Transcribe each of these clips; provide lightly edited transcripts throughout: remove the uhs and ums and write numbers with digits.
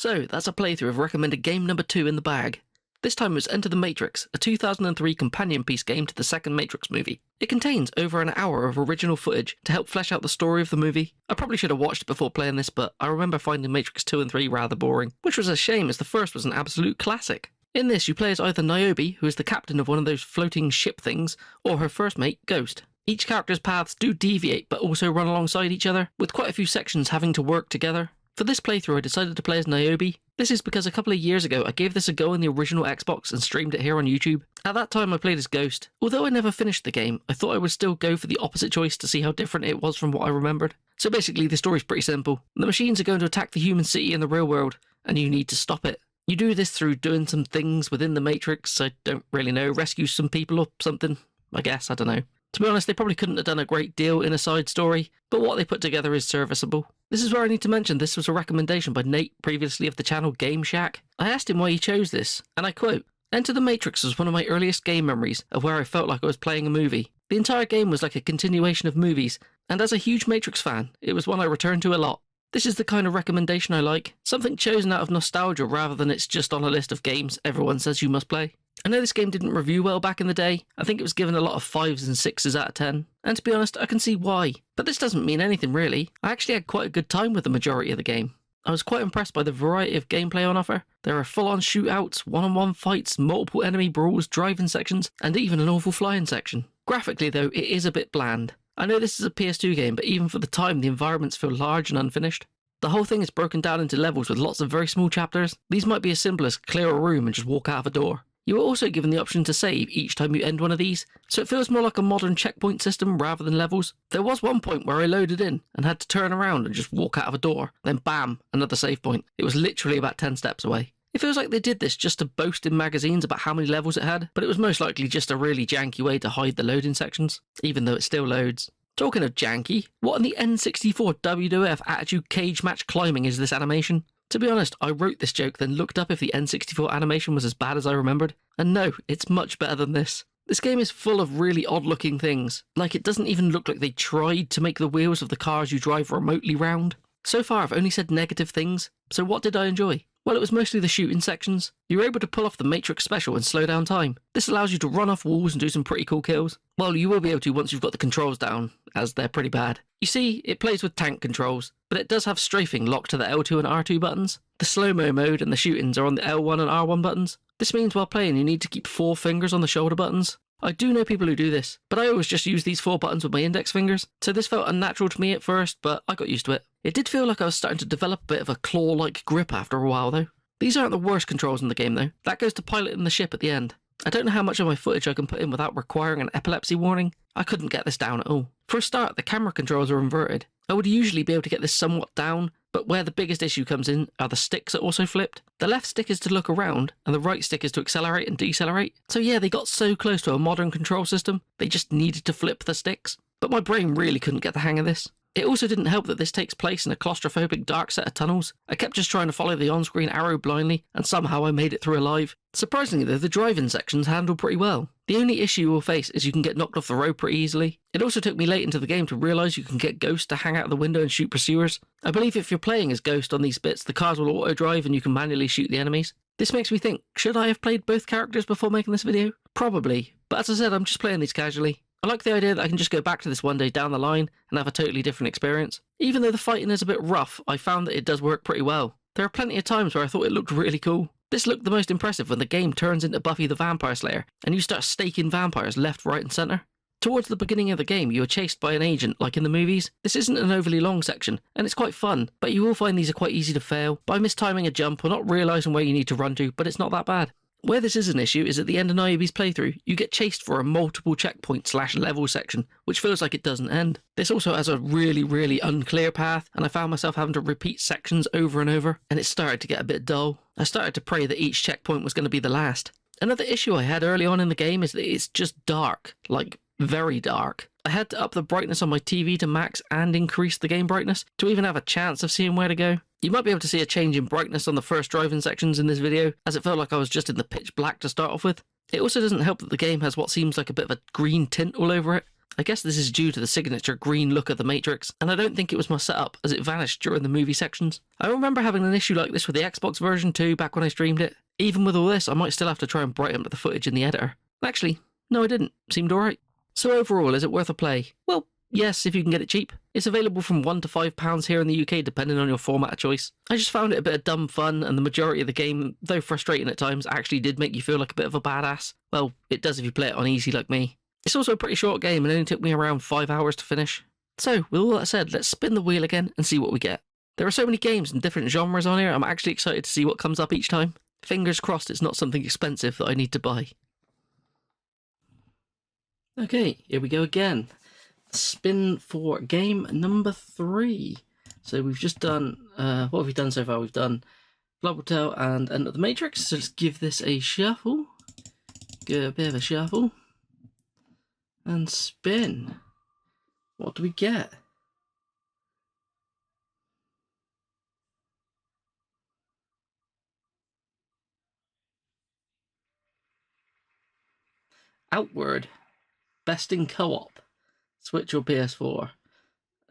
So, that's a playthrough of recommended game number 2 in the bag. This time it was Enter the Matrix, a 2003 companion piece game to the second Matrix movie. It contains over an hour of original footage to help flesh out the story of the movie. I probably should have watched it before playing this, but I remember finding Matrix 2 and 3 rather boring, which was a shame as the first was an absolute classic. In this, you play as either Niobe, who is the captain of one of those floating ship things, or her first mate, Ghost. Each character's paths do deviate but also run alongside each other, with quite a few sections having to work together. For this playthrough I decided to play as Niobe. This is because a couple of years ago I gave this a go on the original Xbox and streamed it here on YouTube. At that time I played as Ghost. Although I never finished the game, I thought I would still go for the opposite choice to see how different it was from what I remembered. So basically the story's pretty simple. The machines are going to attack the human city in the real world, and you need to stop it. You do this through doing some things within the Matrix, I don't really know, rescue some people or something, I guess, I don't know. To be honest, they probably couldn't have done a great deal in a side story, but what they put together is serviceable. This is where I need to mention this was a recommendation by Nate, previously of the channel Game Shack. I asked him why he chose this, and I quote, "Enter the Matrix was one of my earliest game memories of where I felt like I was playing a movie. The entire game was like a continuation of movies, and as a huge Matrix fan, it was one I returned to a lot. This is the kind of recommendation I like, something chosen out of nostalgia rather than it's just on a list of games everyone says you must play. I know this game didn't review well back in the day. I think it was given a lot of 5s and 6s out of 10. And to be honest, I can see why. But this doesn't mean anything really. I actually had quite a good time with the majority of the game. I was quite impressed by the variety of gameplay on offer. There are full-on shootouts, one-on-one fights, multiple enemy brawls, driving sections, and even an awful flying section. Graphically though, it is a bit bland. I know this is a PS2 game, but even for the time the environments feel large and unfinished. The whole thing is broken down into levels with lots of very small chapters. These might be as simple as clear a room and just walk out of a door. You are also given the option to save each time you end one of these, so it feels more like a modern checkpoint system rather than levels. There was one point where I loaded in and had to turn around and just walk out of a door, then bam, another save point. It was literally about 10 steps away. It feels like they did this just to boast in magazines about how many levels it had, but it was most likely just a really janky way to hide the loading sections, even though it still loads. Talking of janky, what in the N64 WWF Attitude Cage Match climbing is this animation? To be honest, I wrote this joke then looked up if the N64 animation was as bad as I remembered, and no, it's much better than this. This game is full of really odd looking things, like it doesn't even look like they tried to make the wheels of the cars you drive remotely round. So far I've only said negative things, so what did I enjoy? Well, it was mostly the shooting sections. You were able to pull off the Matrix special and slow down time. This allows you to run off walls and do some pretty cool kills. Well, you will be able to once you've got the controls down, as they're pretty bad. You see, it plays with tank controls, but it does have strafing locked to the L2 and R2 buttons. The slow-mo mode and the shootings are on the L1 and R1 buttons. This means while playing you need to keep 4 fingers on the shoulder buttons. I do know people who do this, but I always just use these 4 buttons with my index fingers, so this felt unnatural to me at first, but I got used to it. It did feel like I was starting to develop a bit of a claw-like grip after a while though. These aren't the worst controls in the game though. That goes to piloting the ship at the end. I don't know how much of my footage I can put in without requiring an epilepsy warning. I couldn't get this down at all. For a start, the camera controls are inverted. I would usually be able to get this somewhat down, but where the biggest issue comes in are the sticks are also flipped. The left stick is to look around, and the right stick is to accelerate and decelerate. So yeah, they got so close to a modern control system, they just needed to flip the sticks. But my brain really couldn't get the hang of this. It also didn't help that this takes place in a claustrophobic dark set of tunnels. I kept just trying to follow the on-screen arrow blindly, and somehow I made it through alive. Surprisingly though, the driving sections handle pretty well. The only issue you will face is you can get knocked off the road pretty easily. It also took me late into the game to realise you can get Ghost to hang out the window and shoot pursuers. I believe if you're playing as Ghost on these bits, the cars will auto-drive and you can manually shoot the enemies. This makes me think, should I have played both characters before making this video? Probably, but as I said, I'm just playing these casually. I like the idea that I can just go back to this one day down the line and have a totally different experience. Even though the fighting is a bit rough, I found that it does work pretty well. There are plenty of times where I thought it looked really cool. This looked the most impressive when the game turns into Buffy the Vampire Slayer and you start staking vampires left, right and centre. Towards the beginning of the game, you are chased by an agent like in the movies. This isn't an overly long section, and it's quite fun, but you will find these are quite easy to fail by mistiming a jump or not realising where you need to run to, but it's not that bad. Where this is an issue is at the end of Niobe's playthrough, you get chased for a multiple checkpoint / level section, which feels like it doesn't end. This also has a really unclear path, and I found myself having to repeat sections over and over, and it started to get a bit dull. I started to pray that each checkpoint was going to be the last. Another issue I had early on in the game is that it's just dark, like very dark. I had to up the brightness on my TV to max and increase the game brightness to even have a chance of seeing where to go. You might be able to see a change in brightness on the first driving sections in this video, as it felt like I was just in the pitch black to start off with. It also doesn't help that the game has what seems like a bit of a green tint all over it. I guess this is due to the signature green look of the Matrix, and I don't think it was my setup as it vanished during the movie sections. I remember having an issue like this with the Xbox version too back when I streamed it. Even with all this, I might still have to try and brighten up the footage in the editor. Actually, no I didn't. Seemed alright. So overall, is it worth a play? Well, yes, if you can get it cheap. It's available from £1 to £5 here in the UK depending on your format of choice. I just found it a bit of dumb fun, and the majority of the game, though frustrating at times, actually did make you feel like a bit of a badass. Well, it does if you play it on easy like me. It's also a pretty short game and only took me around 5 hours to finish. So, with all that said, let's spin the wheel again and see what we get. There are so many games and different genres on here, I'm actually excited to see what comes up each time. Fingers crossed it's not something expensive that I need to buy. Okay, here we go again. Spin for game number 3. So we've just done, what have we done so far? We've done Blood Will Tell and End of the Matrix. So let's give this a shuffle. Give it a bit of a shuffle. And spin. What do we get? Outward. Best in co-op. Switch or PS4.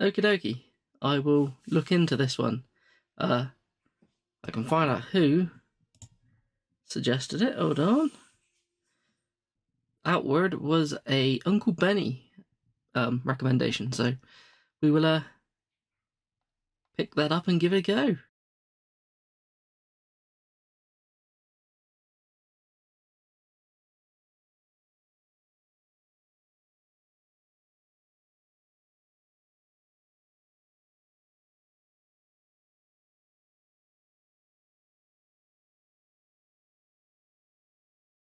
Okie dokie. I will look into this one. I can find out who suggested it. Hold on. Outward was a Uncle Benny recommendation, so we will pick that up and give it a go.